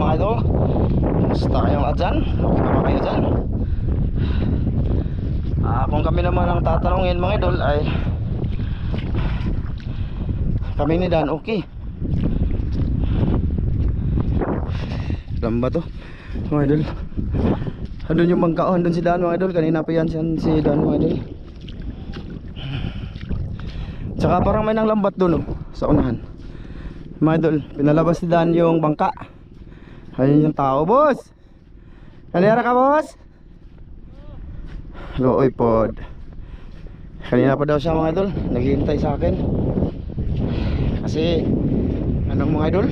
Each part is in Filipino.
mga idol. Basta kayo nga dyan. Okay na ba kayo dyan? Kung kami naman ang tatanungin mga idol ay kami ni Dan okay. Lamba to mga idol. Andun yung bangkaon, andun si Dan mga idol. Kanina pa yan si Dan mga idol. Tsaka parang may nang lambat dun sa unahan mga idol. Pinalabas ni Dan yung bangka. Ayun yung tao, boss. Kanina ka, boss? Looy pod. Kanina pa daw siya mga idol, naghihintay sa akin. Kasi anong mga idol,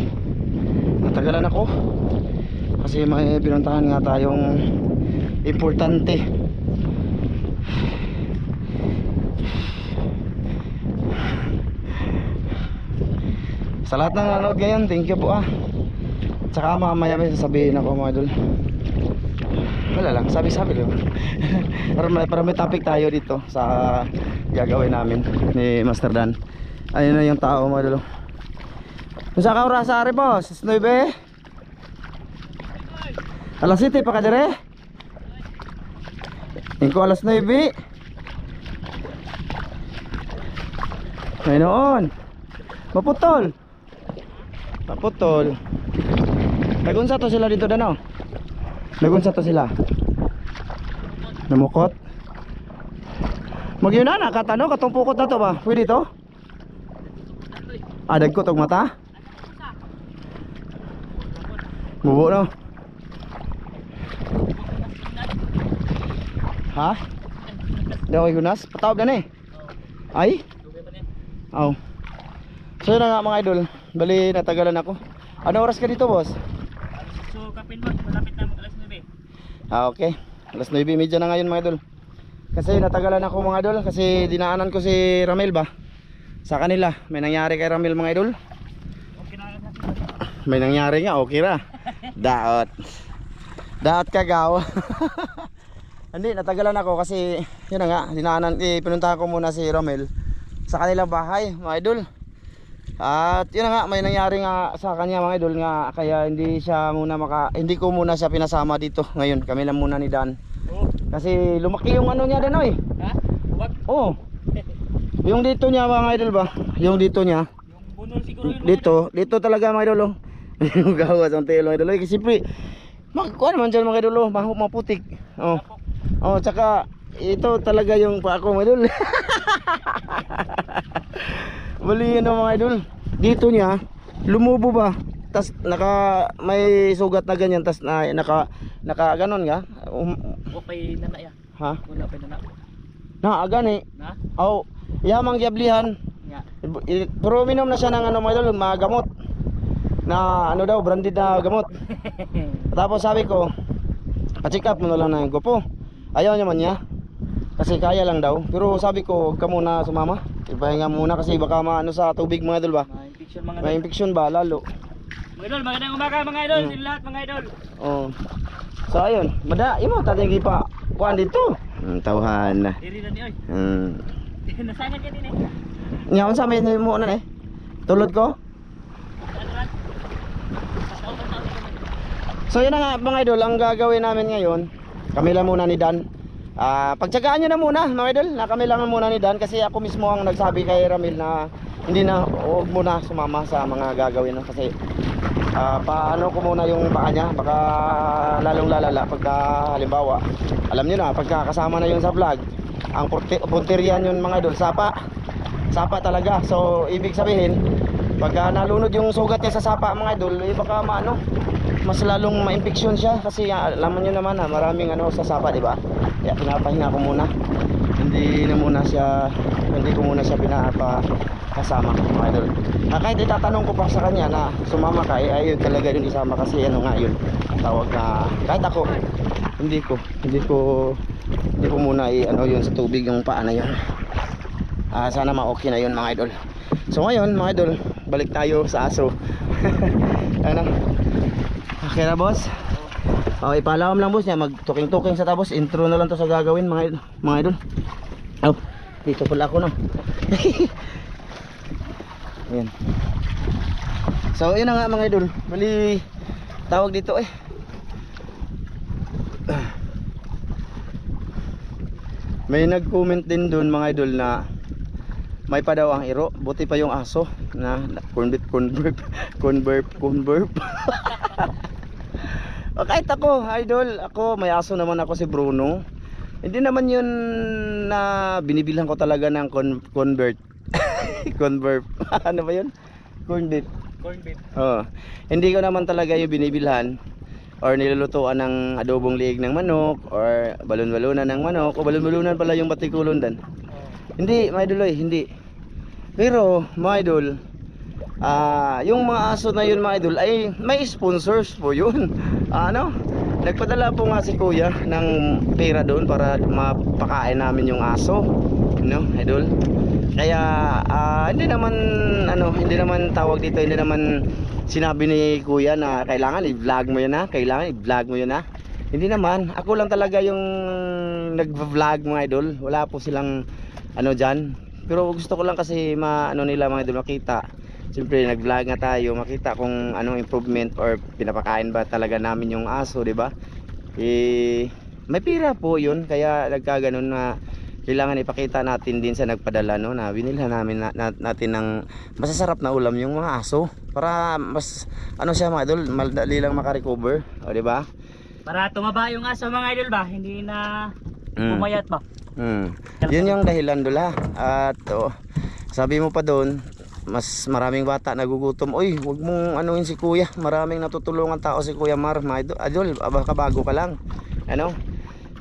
natagalan ako. Kasi may pinuntahan nga tayong importante. Sa lahat ng nanood ngayon, thank you po Tsaka mamaya may sasabihin ako mga idol. Wala lang, sabi-sabi lang. Para may topic tayo dito sa gagawin namin ni Master Dan. Ayun na yung tao mga idol. Kung sa ka oras ari boss, 9. Alas 7 pa ka dire? Ingko alas 9. Ayun. Maputol. Maputol. Nagunsa to sila dito dano. Nagunsa to sila. Namukot. Magyuna na katano katong pukot na to ba? Pwede to? Dagko tong mata. Bubo no. Ha? Daw ay gunas, patawag na Ay? Aw. So yun na nga mga idol. Bali natagalan ako. Ano oras ka dito boss? So kapin mo, malapit na alas 9. Okay. Alas 9:30 na ngayon mga idol. Kasi natagalan ako mga idol. Kasi dinaanan ko si Ramel ba sa kanila. May nangyari kay Ramel mga idol. Okay na lang. May nangyari nga, okay ra. Daot. Daot kagaw. Hindi, natagalan ako kasi yun na nga, dinaanan, pinuntahan ko muna si Ramel sa kanilang bahay mga idol. At yun na nga, may nangyari nga sa kanya mga idol nga, kaya hindi ko muna siya pinasama dito ngayon. Kami lang muna ni Dan. Kasi lumaki yung ano niya Dan Ha? What? Oo. Yung dito niya mga idol ba? Yung dito niya. Yung bunol siguro yun. Dito talaga mga idol. Yung gawas ang telo idol. Kasi pre, magkuha naman dyan mga idol. Maputik. Tsaka ito talaga yung pa ako mga idol. Bali mga idol. Dito niya lumubo ba? Tas may sugat na ganyan, tas naka ganon nga. Okay na ya. Ha? Wala pa na. Na agani. Na? Yamang giablihan. Nga. Pero minom na siya ng ano mga idol, mga gamot. Na ano daw, branded na gamot. Tapos sabi ko, pa-check up mo na lang na yung gupo. Ayaw naman niya. Kasi kaya lang daw. Pero sabi ko, huwag ka muna sumama. Ipahinga muna kasi baka maano sa tubig mga idol ba. May infection ba lalo. Mga idol, magandang umaga mga idol. Sila lahat mga idol. So ayun, imo tatay pa kuan dito. Tawhan na. Diri na ni oy. Nasangan ka din Ngayon sa amin mo na Tulod ko. So yun na nga mga idol, ang gagawin namin ngayon, kami lang muna ni Dan. Pagtsagaan nyo na muna mga idol, na kami lang muna ni Dan. Kasi ako mismo ang nagsabi kay Ramil na hindi na, huwag muna sumama sa mga gagawin Kasi paano ko muna yung paa niya, baka lalong lalala pagka halimbawa, alam nyo na, pagka kasama na yun sa vlog, ang punterian yun mga idol, sapa talaga. So ibig sabihin, pagka nalunod yung sugat niya sa sapa mga idol, baka mas lalong ma-infection siya. Kasi alam nyo naman maraming sa sapa, di ba? Kaya pinapahinga ko muna. Hindi ko muna siya pinapakasama mga idol. Kahit itatanong ko pa sa kanya na sumama ka, ayun talaga yung isama. Kasi nga yun, tawag na kahit ako, hindi ko muna yun sa tubig yung paa na yun. Sana ma-okay na yun mga idol. So ngayon mga idol, balik tayo sa aso. Ano? Okay na boss? Ipalawam lang boss niya, magtuking-tuking sa tapos intro na lang to sa gagawin mga idol. Dito pala ako Ayan. So yun na nga mga idol. Bali tawag dito may nag-comment din doon mga idol na may pa daw ang iro, buti pa yung aso na convert. O kahit ako idol, ako may aso naman ako, si Bruno. Hindi naman yun na binibilhan ko talaga ng convert. Convert. Ano ba yun? Corn beef. Oh, hindi ko naman talaga yung binibilhan or nilulutuan ng adobong liig ng manok or balon-balunan ng manok o balon-balunan pala yung batikulon dan. Hindi, mga idol, hindi. Pero mga idol, yung mga aso na yun mga idol ay may sponsors po yun. Nagpadala po nga si kuya ng pera doon para mapakain namin yung aso, no idol. Kaya hindi naman tawag dito, hindi naman sinabi ni kuya na kailangan i-vlog mo yun ha, hindi naman, ako lang talaga yung nag-vlog mga idol. Wala po silang dyan, pero gusto ko lang kasi nila mga idol makita. Siyempre nag-vlog nga tayo, makita kung anong improvement or pinapakain ba talaga namin yung aso, di ba? May pira po yun, kaya nagkaganon na kailangan ipakita natin din sa nagpadala, no, na binilhan namin natin ng masasarap na ulam yung mga aso para mas siya mga idol, madali lang makarecover, o di ba? Para tumaba yung aso mga idol ba, hindi na pumayat ba. Yun yung dahilan dula. At sabi mo pa doon, mas maraming bata nagugutom. Uy, wag mong anuhin si kuya, maraming natutulungan tao si Kuya Mar, mga idol, kabago ka lang,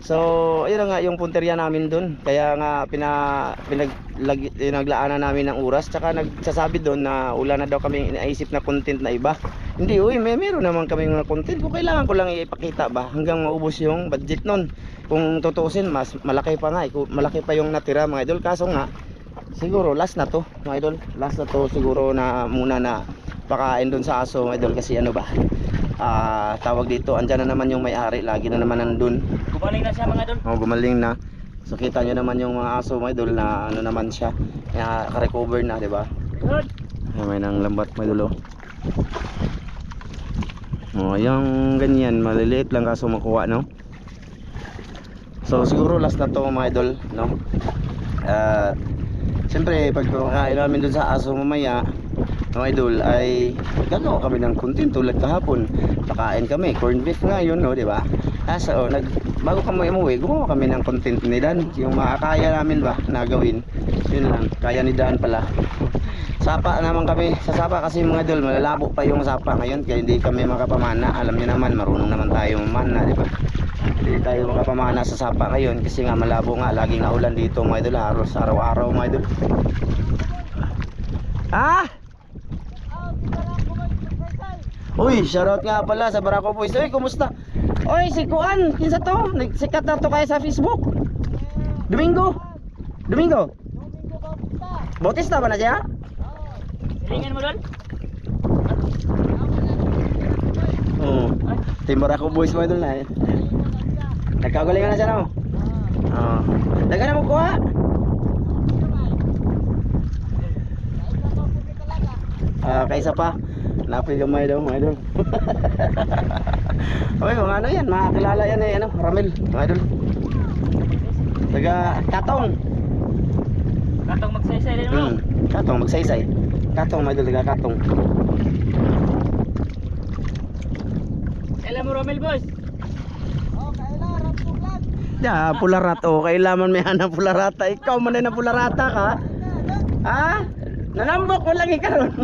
so ayun nga yung punteriya namin doon. Kaya nga pinaglaanan namin ng oras, tsaka nagsasabi doon na wala na daw kaming inaisip na content na iba. Hindi, meron naman kaming mga content. Kung kailangan ko lang ipakita ba hanggang maubos yung budget nun. Kung tutuusin, mas malaki pa nga, malaki pa yung natira mga idol. Kaso nga siguro last na to mga idol, siguro na muna na pakain doon sa aso mga idol. Kasi tawag dito, andyan na naman yung may-ari, lagi na naman nandun. Gumaling na siya mga idol. Gumaling na. So kita nyo naman yung mga aso mga idol na naman siya, ka-recover na, di ba? May nang lambat mga idol. Yung ganyan, maliliit lang kaso makuha, no? So siguro last na to mga idol, no? Siyempre pag pakain namin dun sa aso mamaya mga idol ay gagawa kami ng content tulad kahapon. Pakain kami, corn beef nga yun, no, di ba? Bago kami umuwi, gumawa kami ng content ni Dan. Yung makakaya namin ba na gawin, yun lang, kaya ni Dan pala. Sapa naman kami, sa sapa kasi mga idol, malalabo pa yung sapa ngayon, kaya hindi kami makapamana. Alam niyo naman, marunong naman tayo mamana, di ba? Hindi tayo makapamana sa sapa ngayon kasi nga malabo nga, laging naulan dito mga idol, halos araw-araw mga idol. Uy, shoutout nga pala sa Barako Boys. Uy, kumusta? Uy, si Kuan, kinsa to? Nagsikat na to kaya sa Facebook. Domingo Bautista ba na siya? Silingan mo doon? Team Barako Boys mo doon na. Nagkagalingan na siya, no? Daga na mo kuha. Kaisa pa. Napil gamay daw mga idol. Oy, mga yan, makakilala yan Ramil, mga idol. Taga Katong magsaysay din mo. Katong magsaysay. Katong mga idol, taga Katong. Kailan mo Romel boss? Pularat. Kailangan may hanap pularata. Ikaw man na pularata ka. Nanambok mo lagi karon.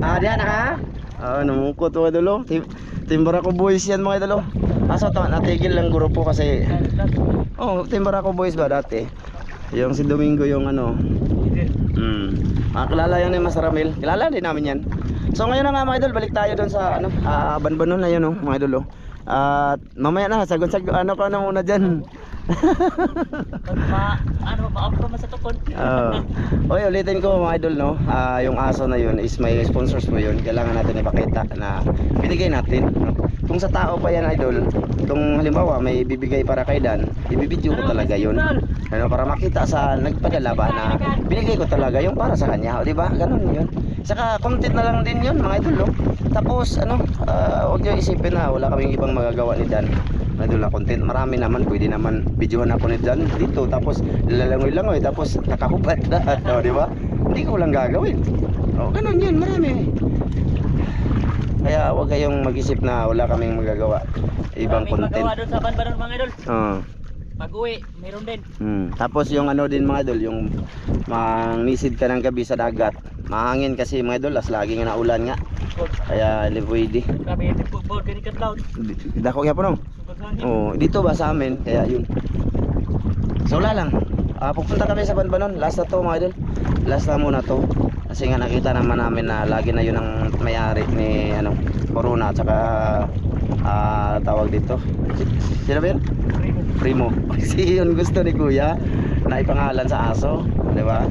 Diyan ka? Namungkot mga idol. Team Barako Boys yan mga idol. Asa to, natigil lang grupo kasi Team Barako Boys ba dati? Yung si Domingo yung kilala yan ni Mas Ramil. Kilala din namin yan. So ngayon na nga mga idol, balik tayo doon sa Banbanon na yun mga idol. At mamaya na, sagon-sagon ka na muna dyan. Ma-upload mo sa tukod. Oy, ulitin ko mga idol, no? Yung aso na yun is may sponsors mo yun. Kailangan natin ipakita na binigay natin, no? kung sa tao pa yan idol, kung halimbawa may bibigay para kay Dan, ibibidyo ko talaga yun. Ano, para makita sa nagpadala ba na binigay ko talaga yung para sa kanya, o, di ba? Ganun yun. Saka content na lang din yun mga idol, oh. Tapos ano, huwag niyo isipin na wala kaming ibang magagawa ni Dan. Idol, content marami naman, pwede naman videohan ako ni Dan dito, tapos lalangoy-langoy, tapos nakahubad na, o, di ba? Hindi ko lang gagawin. O, ganun yun, marami. Kaya huwag kayong mag-isip na wala kaming magagawa ibang Maraming content. magawa doon sa Banbaron mga idol. Oo. Pag uwi, mayroon din. Tapos yung ano din mga idol, yung mangnisid ka ng gabi sa dagat. Mahangin kasi mga idol, as lagi nga naulan nga. Kaya hindi pwede. Grabe, yung football, ganit ka cloud. Dako kaya po no? Sugod hangin. Oo, dito ba sa amin, kaya yun. So wala lang. Pupunta kami sa Banbanon, last na to mga idol. Last na muna to. Kasi nga nakita naman namin na lagi na yun ang may-ari ni ano, Corona at saka tawag dito. Sino ba yun? Primo. Kasi yun gusto ni Kuya na ipangalan sa aso, di ba?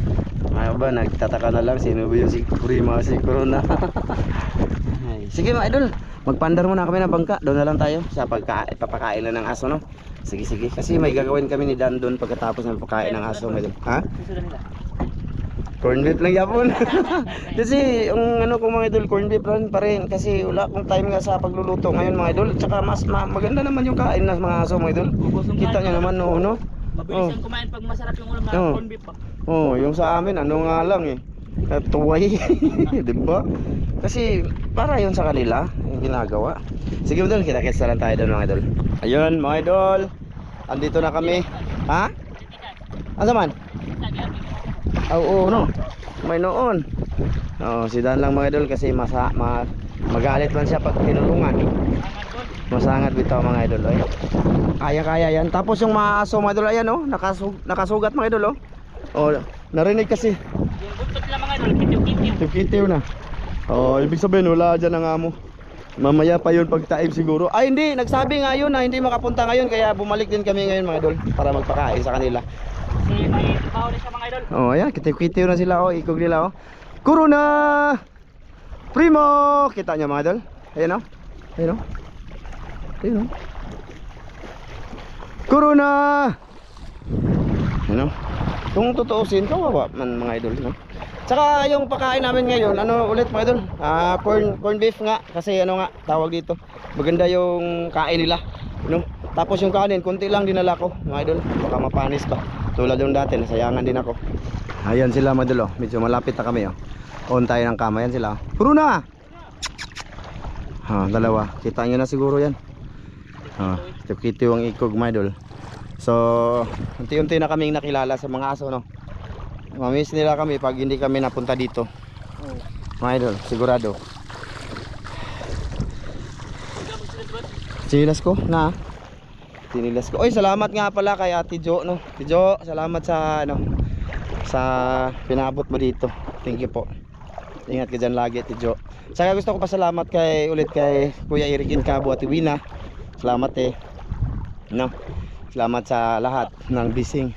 Ano ba, nagtataka na lang sino ba yung si Primo, si Corona. Sige mga idol, magpandar muna kami ng bangka. Doon na lang tayo sa papakain na ng aso, no? Sige sige, kasi may gagawin kami ni Dan doon pagkatapos ng pagkain ng aso mga idol. Ha? Susunod nila. Corn beef lang yapon. Kasi yung ano ko mga idol, corn beef lang pa rin kasi wala akong time nga sa pagluluto ngayon mga idol. Tsaka mas maganda naman yung kain ng mga aso mga idol. Kita nyo naman no. Mabilis ang kumain pag masarap yung ulam na Oh. corn beef pa. Oh, yung sa amin ano nga lang eh. Tuway. Di ba? Kasi para yun sa kanila yung ginagawa. Sige idol, kita-kits na lang tayo doon mga idol. Ayun mga idol. Andito na kami. Ha? Ano man? Oo, no. May noon. Oh, si Dan lang mga idol kasi magalit man siya pag tinulungan. Masangat bitaw mga idol, ay. Kaya yan. Tapos yung mga aso mga idol, ayan oh, nakasugat mga idol oh. Oh, narinig kasi. Yung buntot lang mga idol, kitiw-kitiw. Kitiw na. Oh, ibig sabihin wala dyan ang amo. Mamaya pa yun pag taib siguro. Ay hindi, nagsabi nga yun na hindi makapunta ngayon, kaya bumalik din kami ngayon mga idol para magpakain sa kanila. Kasi may trabaho din siya mga idol. Oh, ayan, kitiw-kitiw na sila oh, ikog nila oh. Corona! Primo! Kita nyo mga idol? Ayan oh. Ayan oh. Ayan oh. Corona! Ayan oh. Kung tutuusin, kawawa man mga idol, no? Tsaka yung pagkain namin ngayon, ano ulit mga idol? Corn beef nga, kasi ano nga, tawag dito. Maganda yung kain nila, no? Tapos yung kanin, konti lang dinala ko, mga idol. Baka mapanis pa. Tulad yung dati, nasayangan din ako. Ayan sila mga idol, oh. Medyo malapit na kami, oh. On tayo ng kama, yan sila. Corona! Dalawa. Kita nyo na siguro yan. Kitiw ang ikog mga idol. So, unti-unti na kaming nakilala sa mga aso, no? Mamiss nila kami pag hindi kami napunta dito. Mga idol, sigurado. Sinilas ko na. Sinilas ko. Oy, salamat nga pala kay Ate Jo, no? Ate Jo, salamat sa ano, sa pinabot mo dito. Thank you po. Ingat ka dyan lagi, Ate Jo. Saka gusto ko pasalamat ulit kay Kuya Eric Incabo at Wina. Salamat eh. No? Salamat sa lahat ng bising.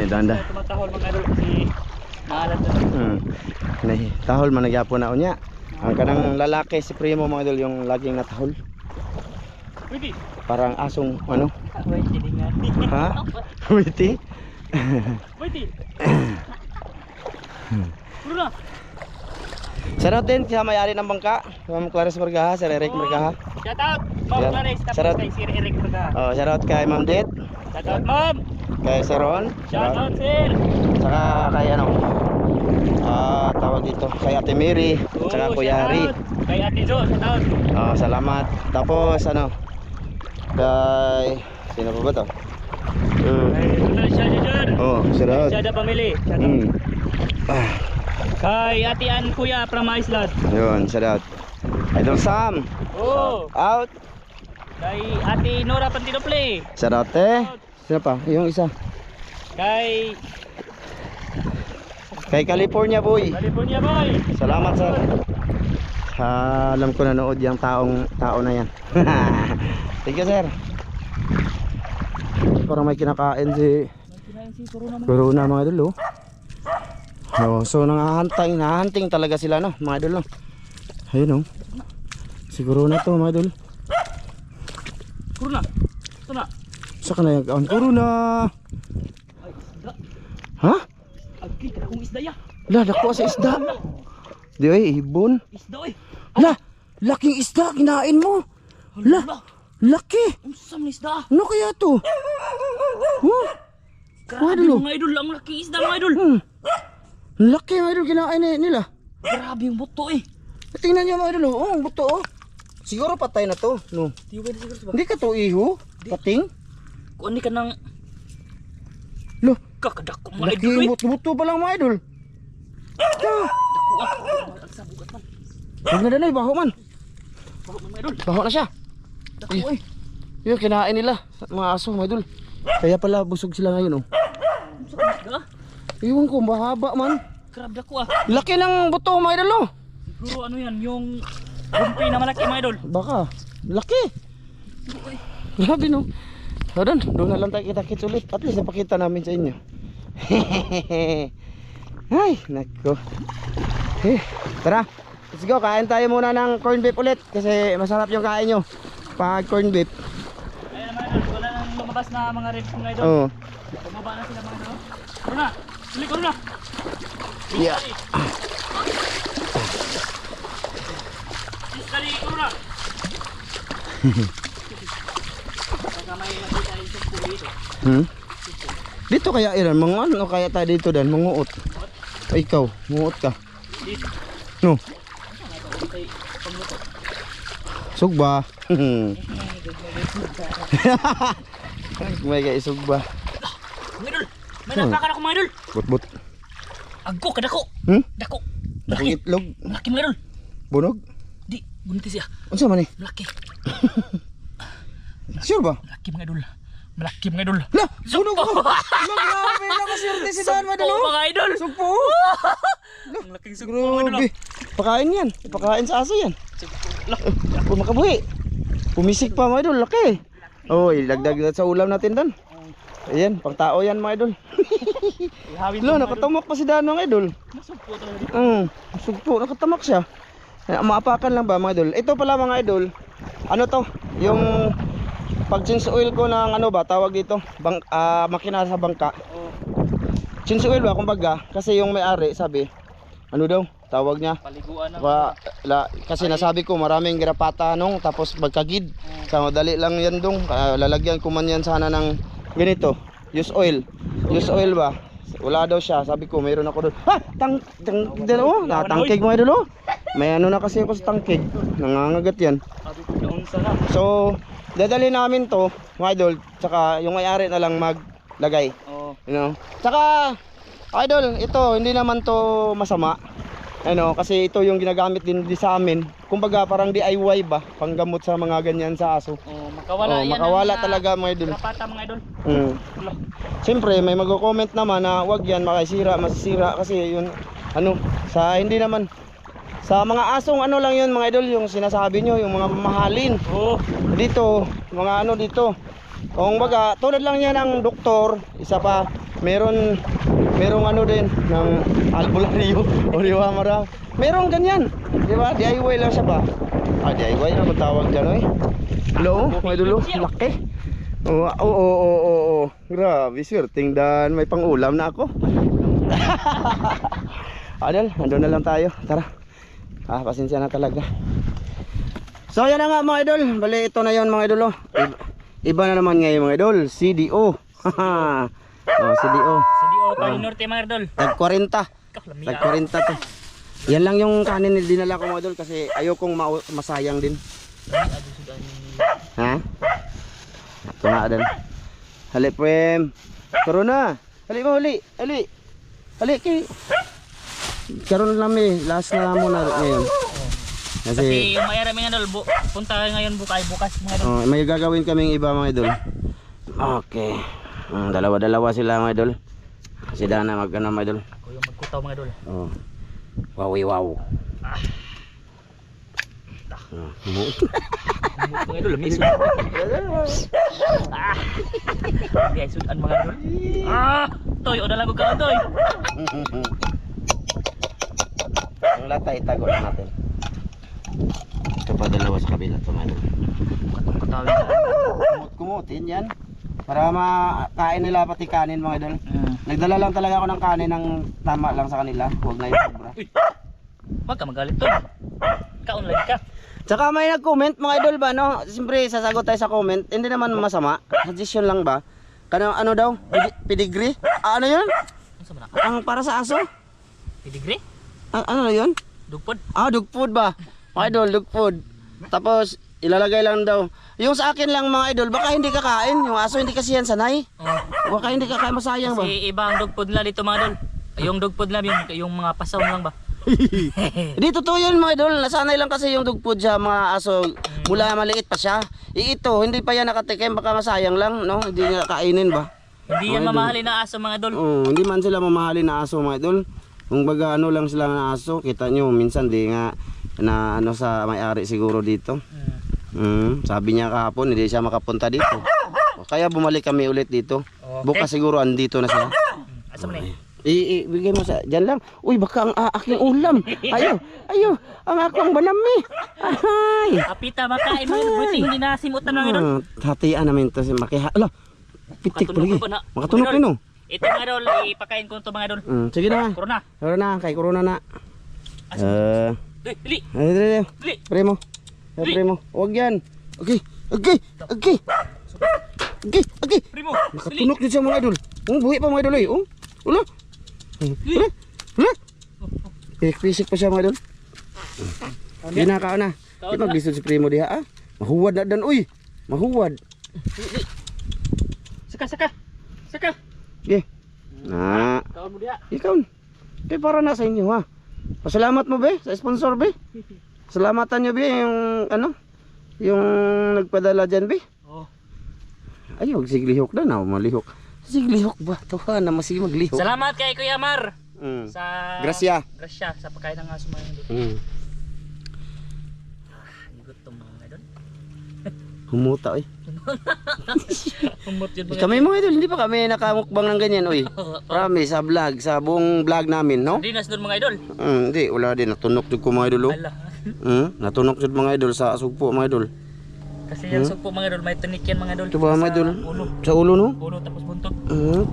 Danda. Tumatahol mga idol kasi naalat na. Tahol man nagyapo na unya. Ang kanang lalaki si Primo mga idol yung laging natahol. Pwede. Parang asong ano? Pwede din nga. Ha? Pwede? Pwede. Puro na. Shoutout din sa may-ari ng bangka, Ma'am Clarice Margaha, Sir Eric Margaha. Shout out Ma'am Yan. Clarice, tapos Shoutout. kay Sir Eric Margaha. Oh, shoutout kay Ma'am Det, Shout out Ma'am. kay Sir Ron, Shout out Sir. saka kay ano, tawag dito, kay Ate Mary, saka Oh, Kuya shout Hari. out. Kay Ate Jo, shout out. Salamat. Tapos ano, kay sino pa ba to? Kay Ronald Shajajar. Shoutout. Shada Family. Shout out. Ah, Kay Ate Ann Kuya from Iceland. yun, shoutout. Idol Sam, Oh. out. Kay Ate Nora Pantinople. Shoutout eh. Sino pa? Yung isa. Kay Kay California boy. California boy. Salamat sir. Alam ko nanood yung tao na yan. Thank you sir. Parang may kinakain si Kinain si Corona man. Corona mga idol oh. Oh, so nahahunting talaga sila no, mga idol no. Ayun oh. Siguro na to mga idol. Puro na. Ito na. Saka na yung puro na. Ay, isda. Ha? Agki, kada kong isda ya. La, dako sa isda. Di ay ibon. Isda oy. La, laking isda kinain mo. La, laki. Unsam ni isda. Ano kaya to? Huh? Grabe idol. mga idol, ang laki isda mga idol. Laki mga idol kinain nila. Grabe yung buto eh. Tingnan niyo mga idol oh, ang buto oh. Siguro patay na to, no. Di ba siguro sa ba? Hindi ka to iho, pating. Kuan ni ka nang Lo, kakadako mga laki idol. buto pa lang mga idol. Dako ah. Sa bugat man. Huwag na danay, baho man. Baho man mga idol. Baho na siya. Dako eh. Yun, kinain nila, mga aso mga idol. Kaya pala busog sila ngayon oh. Unsam ni isda? Iwan ko, mahaba man. Grabe dako ah. Laki ng buto mga idol oh. Siguro ano yan, yung rumpi na malaki mga idol. Baka, laki. Grabe no. So doon na lang tayo kita-kits ulit. At least napakita namin sa inyo. Ay, nako. Tara, let's go. Kain tayo muna ng corn beef ulit. Kasi masarap yung kain nyo pag corn beef. Ayan mga idol, wala nang lumabas na mga ribs mga idol. Oo. Bumaba na sila mga idol. Ano na? Sulit ko na. Yeah. Iskali ko na. Baka may nakita yung sumpo dito. Dito kaya ilan, mga ano kaya tayo dito dan, manguot. Ay, ikaw, manguot ka. Dito. No, Ay, pangluto. sugba. May kaya sugba. Mga idol, may napakan ako mga idol. But. Agko, kadako. Dako. Dakong Malaki. itlog. Malaki mga idol. Bunog. Di, buntis siya. Unsa man eh? Malaki. Sure ba? Malaki mga idol. Malaki mga idol. La, bunog ko. Grabe na kasirte si Dan Sugpo madalo. mga idol. Sugpo. Ang laking sugpo mga idol. Grabe. Pakain yan. Pakain sa aso yan. Kung makabuhi. Pumisik pa mga idol. Laki. Oh, ilagdag na sa ulam natin Dan. Ayan, pang tao yan mga idol. Lo, nakatamak pa si Dan mga idol. Sugpo talaga. Sugpo, nakatamak siya. Maapakan lang ba mga idol? Ito pala mga idol. Ano to? Yung pag change oil ko ng ano ba, tawag dito, makina sa bangka. Change oil ba kumbaga, kasi yung may-ari sabi, ano daw, tawag niya. Paliguan ng Kasi nasabi ko maraming grapata nung tapos magkagid. So madali lang yan dong. Lalagyan ko man yan sana ng ganito, use oil. Use oil ba? Wala daw siya. Sabi ko mayroon ako doon. Ha! Natangkig mo idol oh. May ano na kasi ako sa tangkig. Nangangagat yan. sabi ko naunsa na. So, dadali namin to, mga idol, tsaka yung may-ari na lang maglagay. Oo. You know? Tsaka, idol, ito, hindi naman to masama. Ano, kasi ito yung ginagamit din sa amin. Kumbaga, parang DIY ba? Panggamot sa mga ganyan sa aso. Oh, makawala yan. Makawala talaga mga idol. Rapata mga idol. Siyempre, may mag-comment naman na wag yan, makasira, masisira. Kasi yun, ano, sa hindi naman. Sa mga asong ano lang yun mga idol, yung sinasabi nyo, yung mga mamahalin. Oo. Dito, mga ano dito. Kung baga, tulad lang yan ng doktor, isa pa, merong ano din, ng albularyo, o liwamara. Merong ganyan, di ba? DIY lang siya ba? DIY na matawag dyan, eh. Hello, mga idol, laki. Oo. Grabe, swerting Dan, may pang-ulam na ako. Adol, andun na lang tayo, tara. Pasensya na talaga. So yan na nga mga idol. Bali ito na yon mga idol oh. Iba na naman ngayon mga idol. CDO. CDO. CDO Pali Norte mga idol. Tag 40. Tag 40 to. Yan lang yung kanin na dinala ko mga idol. Kasi ayokong masayang din. Ha? Ito na din. Hali prem. Corona. Hali mo hali. Hali kay. Karon lang last na muna ngayon. Kasi yung mayara mga idol, punta ngayon bukas mga idol. May gagawin kaming iba mga idol. Okay. Dalawa-dalawa sila mga idol. Si Dana magkano mga idol. Ako yung magkutaw mga idol. Wow. Mga idol, miss. Guys, sudan mga idol. Toy, o dalago ka toy. Ang lata itago lang natin. Ito pa dalawa sa kabila ito mga idol. Katawin ka. Kumut-kumutin yan. Para makain nila pati kanin mga idol. Nagdala lang talaga ako ng kanin ng tama lang sa kanila. Huwag na yung sobra. Wag ka magalit to. Ka-online ka. Tsaka may nag-comment mga idol ba no? Siyempre sasagot tayo sa comment. Hindi naman masama. Suggestion lang ba? Ano daw? Pedigree? Ano yun? Ano sa mana? Ang para sa aso? Pedigree? Ano yun? Dugpod? Dog food ba? Mga idol, dog food. Tapos ilalagay lang daw. Yung sa akin lang mga idol, baka hindi kakain. Yung aso hindi kasi yan sanay. Baka hindi kakain, masayang ba? Kasi ibang dugpod nila dito mga idol. Yung dugpod lang yung mga pasaw lang ba? Hindi totoo yun mga idol. Nasanay lang kasi yung dog food sa mga aso. Mula maliit pa siya. Ito, hindi pa yan nakatikim. Baka masayang lang, no? Hindi niya kainin ba? Hindi yan Mga idol. mamahalin na aso mga idol. Hindi man sila mamahalin na aso mga idol. Kung baga ano lang sila na aso. Kita nyo, minsan di nga na ano sa may-ari siguro dito. Sabi niya kahapon, hindi siya makapunta dito. Kaya bumalik kami ulit dito. Okay. Bukas siguro andito na sila. Asa mo na eh? Ibigay mo sa dyan lang. Uy, baka ang aking ulam. Ayo, ang akong banami. Ay. Apita makain mga idol. Buti hindi nasimutan mga idol. Hatian namin to si Makiha. Ala, pitik pa lagi. Makatunog pa na. Makatunog Mga yun oh. Ito mga idol, ipakain ko ito mga idol. Sige na. Corona. Corona na, kay Corona na. Dili. Dili. Dili. Primo. Primo. Huwag yan. Okay. Okay. Primo. Nakatunog din siya mga idol. Buhi pa mga idol eh. Wala. Wala. Pisik pa siya mga idol. Ginakaon na. Di maglisod si Primo diha ah. Mahuwad na dan uy. Mahuwad. Saka. Okay. Na. Kaon mo diha. Ikaw. Kaya para na sa inyo ha. Pasalamat mo be sa sponsor be. Salamatan nyo be yung ano. Yung nagpadala dyan be. Oh. Ay, huwag siglihok na na. Malihok. Siglihok ba? Tuha na masig maglihok. Salamat kay Kuya Mar sa Grasya. Grasya sa pagkain ng aso mga idol. Gutom mga idol. Humuta oy. Humot yun mga Kami mga idol, hindi pa kami nakamukbang ng ganyan oy. Promise sa vlog, sa buong vlog namin, no? Dinas doon mga idol. Hindi, wala din. Natunog jud ko mga idol. Ala. Natunog jud mga idol sa sugpo mga idol. Kasi yung sugpo mga idol, may tinik yan mga idol. Ito ba mga idol? Ulo. Sa ulo no? Ulo tapos buntot.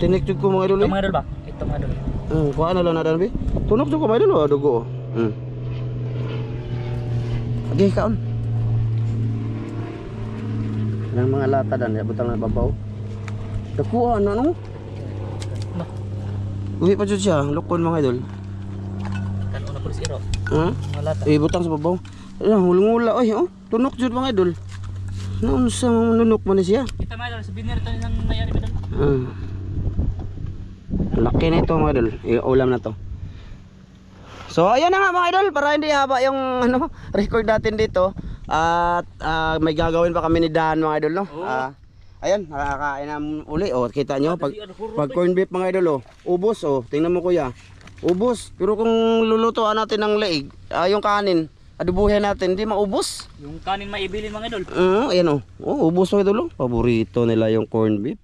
Tinik jud ko mga idol. Ito mga idol ba? Ito mga idol. Kuha na lang na dan be. Tunog jud ko mga idol, dugo. Okay, kaon. Nang mga lata dan, butang na babaw. Dakuha na no? No. Uwi pa jud siya, lukon mga idol. Kan una pulis iro. Mga lata. Butang sa babaw. Hulungula oy, tunok jud mga idol. Naon sa nunok man ni siya? Kita mga idol, sa binir ito nilang mayari mga idol. Laki na ito mga idol. Ulam na to. So ayan na nga mga idol, para hindi haba yung record natin dito. At may gagawin pa kami ni Dan mga idol no. Ayan, nakakain na uli. Kita nyo pag corn beef mga idol ubos tingnan mo kuya. Ubos. Pero kung lulutuan natin ng leeg, yung kanin, adubuhin natin, hindi maubos. Yung kanin maibilin mga idol. Ayan ubos mga idol. Paborito nila yung corn beef.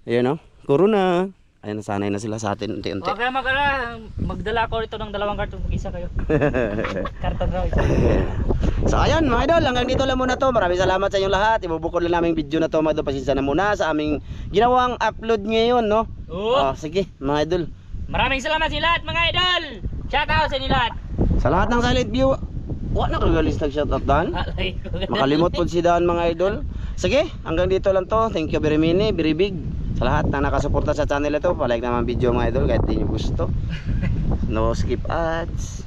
Ayan Corona. Ayan, sanay na sila sa atin unti-unti. Okay, magdala ako rito ng 2 karton pag isa kayo. Karton raw isa. So ayan mga idol, hanggang dito lang muna to. Maraming salamat sa inyong lahat. Ibubukod lang naming video na to mga idol. Pasensya na muna sa aming ginawang upload ngayon no. Sige mga idol. Maraming salamat sa lahat mga idol. Shout out sa inyo lahat. Sa lahat ng silent view, wala kagalis nag-shoutout Dan. Makalimot po si Dan mga idol. Sige, hanggang dito lang to. Thank you very many, very big. Sa lahat na nakasuporta sa channel ito, palike naman video mga idol kahit di nyo gusto. No skip ads.